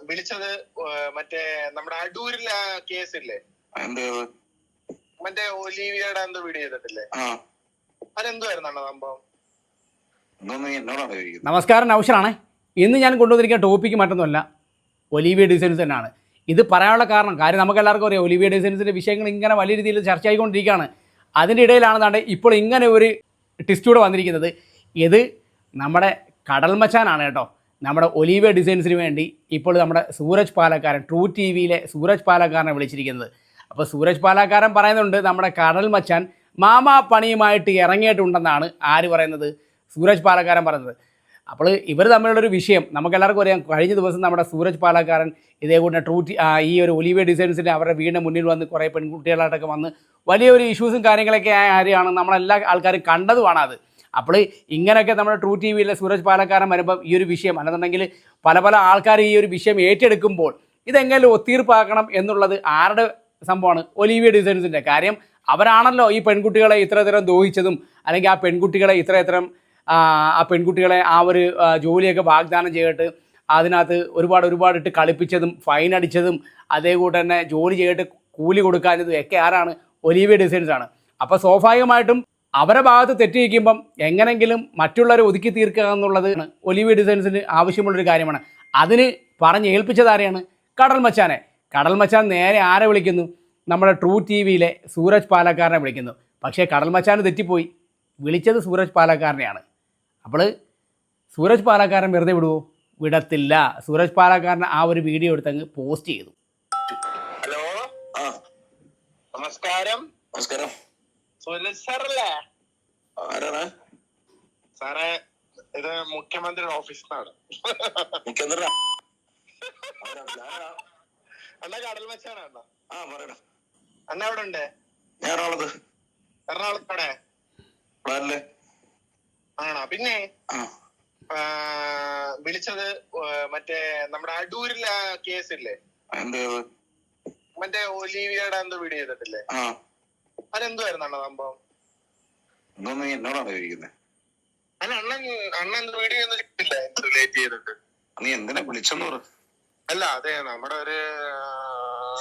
വിളിച്ചത് മറ്റേ നമ്മുടെ അടൂരിലെ കേസില്ലേ, മറ്റേ ഒലീവിയുടെ എന്തോ വീഡിയോ ചെയ്തിട്ടില്ലേ, അതെന്തുവായിരുന്നു സംഭവം? നമസ്കാരം, നൗഷറാണ്. ഇന്ന് ഞാൻ കൊണ്ടുവന്നിരിക്കുന്ന ടോപ്പിക്ക് മറ്റൊന്നുമല്ല, ഒലീവിയ ഡിസൈൻസ് തന്നെയാണ്. ഇത് പറയാനുള്ള കാര്യം നമുക്കെല്ലാവർക്കും അറിയാം, ഒലീവിയ ഡിസൈൻസിൻ്റെ വിഷയങ്ങൾ ഇങ്ങനെ വലിയ രീതിയിൽ ചർച്ചയായിക്കൊണ്ടിരിക്കുകയാണ്. അതിൻ്റെ ഇടയിലാണ് ഇപ്പോൾ ഇങ്ങനെ ഒരു ടിസ്റ്റൂടെ വന്നിരിക്കുന്നത്. ഇത് നമ്മുടെ കടൽ മച്ചാനാണ് കേട്ടോ. നമ്മുടെ ഒലീവിയ ഡിസൈൻസിന് വേണ്ടി ഇപ്പോൾ നമ്മുടെ സൂരജ് പാലക്കാരൻ, ട്രൂ ടി വിയിലെ സൂരജ് പാലക്കാരനെ വിളിച്ചിരിക്കുന്നത്. അപ്പോൾ സൂരജ് പാലക്കാരൻ പറയുന്നുണ്ട് നമ്മുടെ കടൽ മച്ചാൻ മാമാ പണിയുമായിട്ട് ഇറങ്ങിയിട്ടുണ്ടെന്നാണ് ആര് പറയുന്നത്? സൂരജ് പാലക്കാരൻ പറയുന്നത്. അപ്പോൾ ഇവർ തമ്മിലുള്ളൊരു വിഷയം നമുക്കെല്ലാവർക്കും അറിയാം. കഴിഞ്ഞ ദിവസം നമ്മുടെ സൂരജ് പാലക്കാരൻ ഇതേകൂടെ ഈ ഒരു ഒലീവിയ ഡിസൈൻസിൻ്റെ അവരുടെ വീടിന് മുന്നിൽ വന്ന് കുറേ പെൺകുട്ടികളായിട്ടൊക്കെ വന്ന് വലിയൊരു ഇഷ്യൂസും കാര്യങ്ങളൊക്കെ ആയ കാര്യമാണ് നമ്മളെല്ലാ ആൾക്കാരും കണ്ടതുമാണ് അത്. അപ്പോൾ ഇങ്ങനെയൊക്കെ നമ്മുടെ ട്രൂ ടി വിയിലെ സൂരജ് പാലക്കാരൻ വരുമ്പം ഈ ഒരു വിഷയം അല്ലെന്നുണ്ടെങ്കിൽ പല ആൾക്കാർ ഈ ഒരു വിഷയം ഏറ്റെടുക്കുമ്പോൾ ഇതെങ്ങനെ ഒത്തീർപ്പാക്കണം എന്നുള്ളത് ആരുടെ സംഭവമാണ്? ഒലീവിയ ഡിസൈൻസിൻ്റെ. കാര്യം അവരാണല്ലോ ഈ പെൺകുട്ടികളെ ഇത്രതരം ദ്രോഹിച്ചതും, അല്ലെങ്കിൽ ആ പെൺകുട്ടികളെ ആ പെൺകുട്ടികളെ ആ ഒരു ജോലിയൊക്കെ വാഗ്ദാനം ചെയ്തിട്ട് അതിനകത്ത് ഒരുപാട് ഇട്ട് കളിപ്പിച്ചതും ഫൈൻ അടിച്ചതും അതേകൂട്ട് തന്നെ ജോലി ചെയ്തിട്ട് കൂലി കൊടുക്കാഞ്ഞതും ഒക്കെ ആരാണ്? ഒലീവിയ ഡിസൈൻസാണ്. അപ്പോൾ സ്വാഭാവികമായിട്ടും അവരെ ഭാഗത്ത് തെറ്റിയിരിക്കുമ്പം എങ്ങനെങ്കിലും മറ്റുള്ളവരെ ഒതുക്കി തീർക്കുക എന്നുള്ളത് ഒലീവിയ ഡിസൈൻസിന് ആവശ്യമുള്ളൊരു കാര്യമാണ്. അതിന് പറഞ്ഞ് ഏൽപ്പിച്ചതാരെയാണ്? കടൽ മച്ചാനെ. കടൽ മച്ചാൻ നേരെ ആരെ വിളിക്കുന്നു? നമ്മുടെ ട്രൂ ടി വിയിലെ സൂരജ് പാലക്കാരനെ വിളിക്കുന്നു. പക്ഷേ കടൽ മച്ചാന് തെറ്റിപ്പോയി, വിളിച്ചത് സൂരജ് പാലക്കാരനെയാണ്. അപ്പോൾ സൂരജ് പാലക്കാരൻ വെറുതെ വിടുവോ? വിടത്തില്ല. സൂരജ് പാലക്കാരൻ ആ ഒരു വീഡിയോ എടുത്തങ്ങ് പോസ്റ്റ് ചെയ്തു. ഹലോ, നമസ്കാരം. സൂരജ് സാറല്ലേ? സാറേ, ഇത് മുഖ്യമന്ത്രിയുടെ ഓഫീസിലാണ്. അണ്ണ കടൽ മച്ചാനാണോ? അണ്ണ എവിടെ ഉണ്ട്? എറണാകുളത്തോടെ ആണോ? പിന്നെ വിളിച്ചത് മറ്റേ നമ്മുടെ അടൂരിലെ കേസില്ലേ, മറ്റേ ഒലീവിയുടെ എന്തോ വീഡിയോ ചെയ്തിട്ടില്ലേ, അതെന്തുവായിരുന്നു സംഭവം? അണ്ണൻ വീഡിയോ റിലേറ്റ് ചെയ്തിട്ട് നീ എന്തിനാ വിളിച്ചെന്ന് പറ. അല്ല, അതെ, നമ്മുടെ ഒരു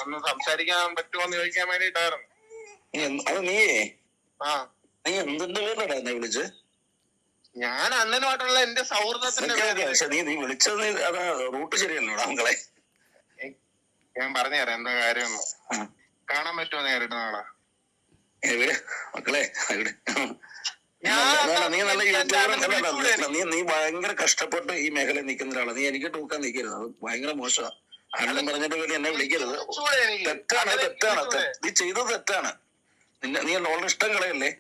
ഒന്ന് സംസാരിക്കാൻ പറ്റുമോന്ന് ചോദിക്കാൻ വേണ്ടിട്ടായിരുന്നു. നീ എന്തിന്റെ പേരിലാ എന്നെ വിളിച്ച്? ഞാൻ അണ്ണനുമായിട്ടുള്ള എന്റെ സൗഹൃദത്തിന്റെ നീ വിളിച്ചത് റൂട്ട് ശരിയല്ലോടാ മക്കളെ. ഞാൻ പറഞ്ഞുതരാം എന്താ കാര്യം. കാണാൻ പറ്റുമോ നേരിട്ട് നാളെ? മക്കളെ നീ നല്ല യൂട്യൂബർ, നീ ഭയങ്കര കഷ്ടപ്പെട്ട് ഈ മേഖലയിൽ നിൽക്കുന്ന ഒരാളാണ്. നീ എനിക്ക് ടൂക്കാൻ നിൽക്കരുത്, അത് ഭയങ്കര മോശമാണ്. അണ്ണൻ പറഞ്ഞിട്ട് പേര് എന്നെ വിളിക്കരുത്. തെറ്റാണ് നീ ചെയ്തത്, തെറ്റാണ്. നീ എന്നോട് ഇഷ്ടം കളയല്ലേ.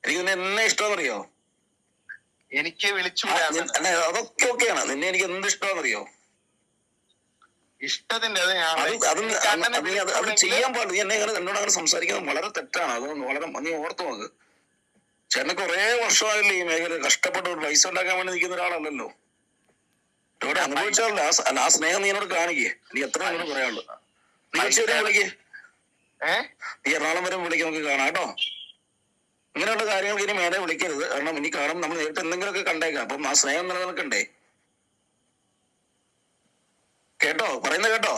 എനിക്ക് നിന്നെ എന്നെ ഇഷ്ടമെന്നറിയോ? എനിക്ക് വിളിച്ചു അതൊക്കെ ഓക്കെയാണ്. നിന്നെ എനിക്ക് എന്ത് ഇഷ്ടമാണെന്നറിയോ? ഇഷ്ടത്തിന്റെ അത് ചെയ്യാൻ പാടില്ല. നീ എന്നെ എന്നോട് അങ്ങനെ സംസാരിക്കുന്നത് വളരെ തെറ്റാണ്. അതൊന്നും നീ ഓർത്തു നോക്ക്. ചേട്ടന് കുറെ വർഷമായില്ലേ ഈ മേഖല, കഷ്ടപ്പെട്ട് ഒരു പൈസ ഉണ്ടാക്കാൻ വേണ്ടി നിൽക്കുന്ന ഒരാളല്ലല്ലോ. ഇവിടെ അനുഭവിച്ചാലല്ല ആ സ്നേഹം നീ എന്നോട് കാണിക്കേ. നീ എത്ര എന്നോട് പറയാനുള്ളു. നീ വരെ വിളിക്കേ, നീ എറണാകുളം വരെ വിളിക്കാൻ നമുക്ക് കാണാം കേട്ടോ. ഇങ്ങനെയുള്ള കാര്യങ്ങൾക്ക് ഇനി മേലെ വിളിക്കരുത്. കാരണം ഇനി കാണും നമ്മൾ നേരിട്ട് എന്തെങ്കിലുമൊക്കെ കണ്ടേക്കാം. അപ്പം ആ സ്നേഹം നിലനിൽക്കണ്ടേ? കേട്ടോ, പറയുന്നത് കേട്ടോ?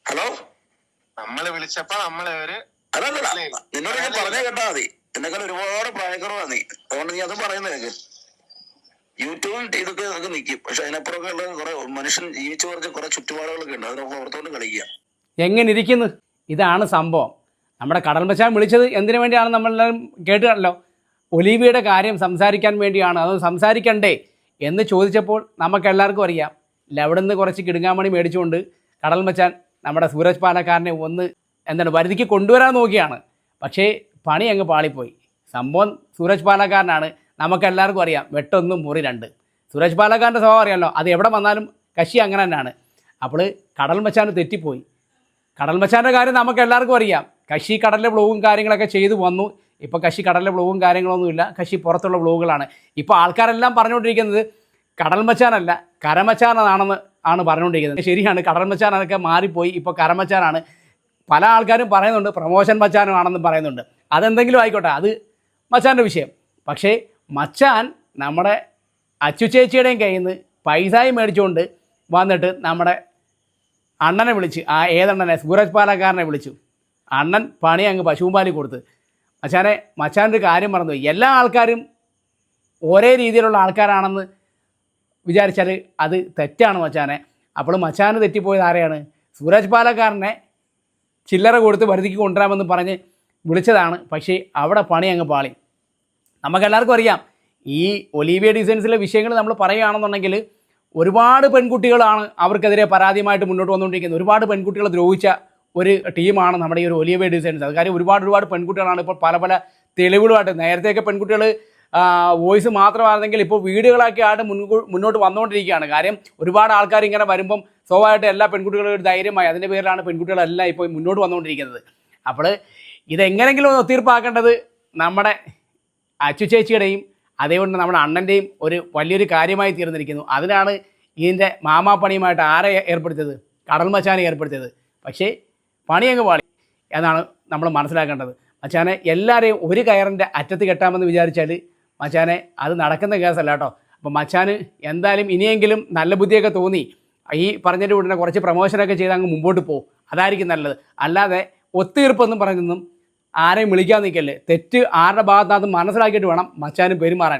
ഹലോ, നമ്മള് വിളിച്ചപ്പോ അതല്ല, നിന്നോട് ഞാൻ പറഞ്ഞേ കേട്ടാ മതി. എന്നെക്കാൾ ഒരുപാട് പ്രായക്കുറവാ നീ. അതുകൊണ്ട് നീ അത് പറയുന്നത് കേക്ക്. യൂട്യൂബും ഇതൊക്കെ നമുക്ക് നിൽക്കും. പക്ഷെ അതിനപ്പുറമൊക്കെ ഉള്ള കുറെ മനുഷ്യൻ ജീവിച്ചു കുറച്ച് കുറെ ചുറ്റുപാടുകളൊക്കെ ഉണ്ട്. അതിനൊക്കെ ഓർത്തുകൊണ്ട് കളിക്കുക. എങ്ങനെ ഇരിക്കുന്നു? ഇതാണ് സംഭവം. നമ്മുടെ കടൽ മച്ചാൻ വിളിച്ചത് എന്തിനു വേണ്ടിയാണ് നമ്മളെല്ലാവരും കേട്ടുകണല്ലോ. ഒലീവിയുടെ കാര്യം സംസാരിക്കാൻ വേണ്ടിയാണ്. അത് സംസാരിക്കണ്ടേ എന്ന് ചോദിച്ചപ്പോൾ നമുക്കെല്ലാവർക്കും അറിയാം, അവിടെ നിന്ന് കുറച്ച് കിടുങ്ങാമണി മേടിച്ചുകൊണ്ട് കടൽ മച്ചാൻ നമ്മുടെ സൂരജ് പാലക്കാരനെ വരുതിക്ക് കൊണ്ടുവരാൻ നോക്കിയാണ്. പക്ഷേ പണി അങ്ങ് പാളിപ്പോയി. സംഭവം സൂരജ് പാലക്കാരനാണ്. നമുക്കെല്ലാവർക്കും അറിയാം, വെട്ടൊന്നും മുറി രണ്ട്. സൂരജ് പാലക്കാരൻ്റെ സ്വഭാവം അറിയാമല്ലോ, അത് എവിടെ വന്നാലും കക്ഷി അങ്ങനെ തന്നെയാണ്. അപ്പോൾ കടൽ മച്ചാന് തെറ്റിപ്പോയി. കടൽ മച്ചാൻ്റെ കാര്യം നമുക്കെല്ലാവർക്കും അറിയാം. കക്ഷി കടലിലെ വ്ളോഗും കാര്യങ്ങളൊക്കെ ചെയ്തു വന്നു. ഇപ്പോൾ കക്ഷി കടലിലെ വ്ളോഗും കാര്യങ്ങളൊന്നുമില്ല, കക്ഷി പുറത്തുള്ള വ്ളോഗുകളാണ്. ഇപ്പോൾ ആൾക്കാരെല്ലാം പറഞ്ഞുകൊണ്ടിരിക്കുന്നത് കടൽ മച്ചാനല്ല കരമച്ചാനാണെന്ന് ആണ് പറഞ്ഞുകൊണ്ടിരിക്കുന്നത്. ശരിയാണ്, കടൽ മച്ചാനൊക്കെ മാറിപ്പോയി, ഇപ്പോൾ കരമച്ചാനാണ്. പല ആൾക്കാരും പറയുന്നുണ്ട് പ്രമോഷൻ മച്ചാനുമാണെന്നും പറയുന്നുണ്ട്. അതെന്തെങ്കിലും ആയിക്കോട്ടെ, അത് മച്ചാൻ്റെ വിഷയം. പക്ഷേ മച്ചാൻ നമ്മുടെ അച്ചു ചേച്ചിയുടെയും കയ്യിൽ നിന്ന് പൈസയും മേടിച്ചുകൊണ്ട് വന്നിട്ട് നമ്മുടെ അണ്ണനെ വിളിച്ച്, ആ ഏതണ്ണനെ, സൂരജ് പാലക്കാരനെ വിളിച്ചു. അണ്ണൻ പണി അങ്ങ് പശുമ്പാലി കൊടുത്ത്. മച്ചാനൊരു കാര്യം മറന്നുപോയി. എല്ലാ ആൾക്കാരും ഒരേ രീതിയിലുള്ള ആൾക്കാരാണെന്ന് വിചാരിച്ചാൽ അത് തെറ്റാണ് മച്ചാനെ. അപ്പോൾ മച്ചാന് തെറ്റിപ്പോയത് ആരെയാണ്? സൂരജ് പാലക്കാരനെ ചില്ലറ കൊടുത്ത് വരുതിക്ക് കൊണ്ടുവരാമെന്ന് പറഞ്ഞ് വിളിച്ചതാണ്. പക്ഷേ അവിടെ പണി അങ്ങ് പാളി. നമുക്കെല്ലാവർക്കും അറിയാം, ഈ ഒലീവിയ ഡിസൈൻസിലെ വിഷയങ്ങൾ നമ്മൾ പറയുകയാണെന്നുണ്ടെങ്കിൽ ഒരുപാട് പെൺകുട്ടികളാണ് അവർക്കെതിരെ പരാതിയുമായിട്ട് മുന്നോട്ട് വന്നുകൊണ്ടിരിക്കുന്നത്. ഒരുപാട് പെൺകുട്ടികളെ ദ്രോഹിച്ച ഒരു ടീമാണ് നമ്മുടെ ഈ ഒരു ഒലീവിയ ഡിസൈൻസ്. അത് കാര്യം ഒരുപാട് പെൺകുട്ടികളാണ് ഇപ്പോൾ പല തെളിവുകളുമായിട്ട്. നേരത്തെയൊക്കെ പെൺകുട്ടികൾ വോയിസ് മാത്രമായിരുന്നെങ്കിൽ ഇപ്പോൾ വീഡിയോകളൊക്കെ ആയിട്ട് മുന്നോട്ട് വന്നുകൊണ്ടിരിക്കുകയാണ്. കാര്യം ഒരുപാട് ആൾക്കാർ ഇങ്ങനെ വരുമ്പം സ്വാഭാവികമായിട്ട് എല്ലാ പെൺകുട്ടികളും ഒരു ധൈര്യമായി. അതിൻ്റെ പേരിലാണ് പെൺകുട്ടികളെല്ലാം ഇപ്പോൾ മുന്നോട്ട് വന്നുകൊണ്ടിരിക്കുന്നത്. അപ്പോൾ ഇതെങ്ങനെങ്കിലും ഒന്ന് ഒത്തീർപ്പാക്കേണ്ടത് നമ്മുടെ അച്ചു ചേച്ചിയുടെയും അതേപോലെ നമ്മുടെ അണ്ണൻ്റെയും ഒരു വലിയൊരു കാര്യമായി തീർന്നിരിക്കുന്നു. അതിനാണ് ഇതിൻ്റെ മാമാപ്പണിയുമായിട്ട് ആരെ ഏർപ്പെടുത്തിയത്? കടൽ മച്ചാനെ ഏർപ്പെടുത്തിയത്. പക്ഷേ പണി അങ്ങ് പാളി എന്നാണ് നമ്മൾ മനസ്സിലാക്കേണ്ടത്. മച്ചാനെ എല്ലാവരെയും ഒരു കയറിൻ്റെ അറ്റത്ത് കെട്ടാമെന്ന് വിചാരിച്ചാൽ മച്ചാനെ അത് നടക്കുന്ന കേസല്ല കേട്ടോ. അപ്പോൾ മച്ചാന് എന്തായാലും ഇനിയെങ്കിലും നല്ല ബുദ്ധിയൊക്കെ തോന്നി ഈ പറഞ്ഞതിൻ്റെ ഉടനെ കുറച്ച് പ്രമോഷനൊക്കെ ചെയ്ത് അങ്ങ് മുമ്പോട്ട് പോകും. അതായിരിക്കും നല്ലത്. അല്ലാതെ ഒത്തീർപ്പെന്നും പറഞ്ഞൊന്നും ആരെയും വിളിക്കാൻ നിൽക്കല്ലേ. തെറ്റ് ആരുടെ ഭാഗത്തുനിന്ന് മനസ്സിലാക്കിയിട്ട് വേണം മച്ചാനും പെരുമാറാൻ.